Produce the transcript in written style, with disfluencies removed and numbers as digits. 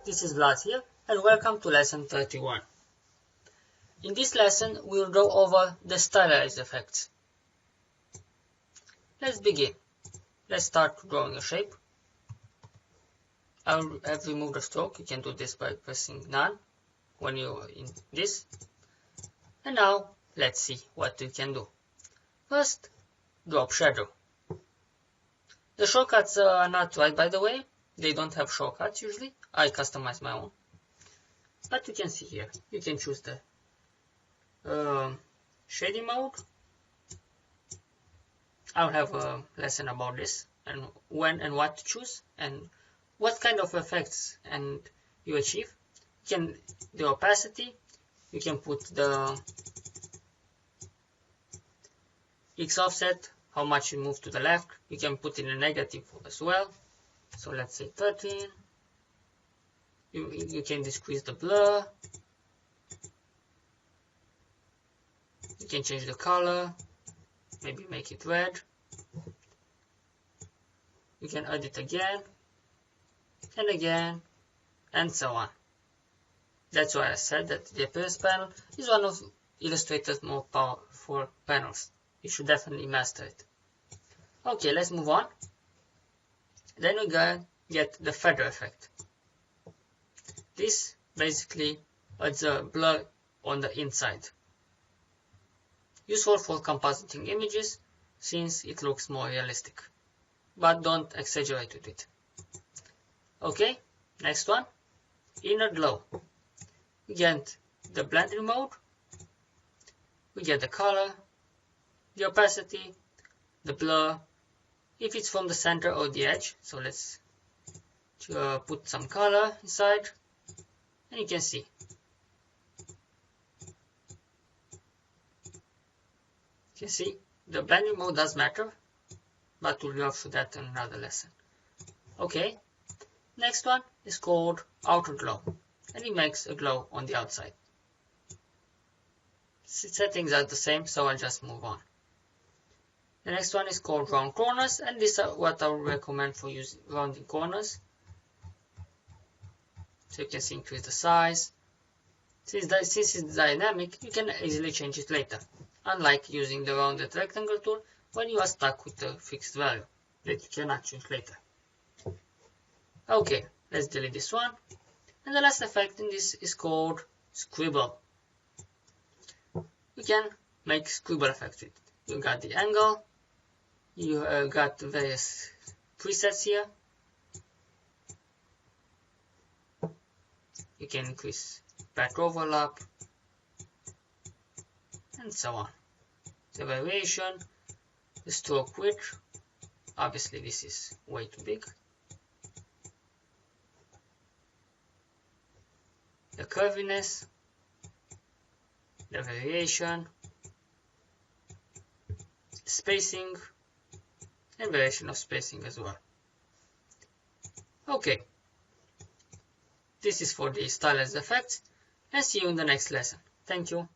this is Vlad here, and welcome to lesson 31. In this lesson, we will go over the Stylize effects. Let's begin. Let's start drawing a shape. I have removed the stroke. You can do this by pressing none when you're in this. And now, let's see what we can do. First, drop shadow. The shortcuts are not right, by the way. They don't have shortcuts usually. I customize my own. But you can see here, you can choose the shading mode. I'll have a lesson about this and when and what to choose and what kind of effects and you achieve. You can the opacity. You can put the X offset, how much you move to the left. You can put in a negative as well. So let's say 13. You can decrease the blur. You can change the color. Maybe make it red. You can add it again and again and so on. That's why I said that the appearance panel is one of Illustrator's more powerful panels. You should definitely master it. Okay, let's move on. Then we get the feather effect. This basically adds a blur on the inside. Useful for compositing images since it looks more realistic. But don't exaggerate with it. Okay, next one. Inner glow. We get the blending mode. We get the color, the opacity, the blur, if it's from the center or the edge. So let's put some color inside, and you can see. You can see the blending mode does matter, but we'll go through that in another lesson. Okay, next one is called outer glow, and it makes a glow on the outside. Settings are the same, so I'll just move on. The next one is called round corners, and these are what I would recommend for using rounding corners. So you can see increase the size. Since it's dynamic, you can easily change it later, unlike using the rounded rectangle tool when you are stuck with a fixed value that you cannot change later. Okay, let's delete this one. And the last effect in this is called scribble. You can make scribble effects with it. You got the angle. You got various presets here. You can increase back overlap and so on. The variation, the stroke width. Obviously this is way too big. The curviness, the variation, spacing, and variation of spacing as well. Okay, this is for the Stylize effects, and see you in the next lesson. Thank you.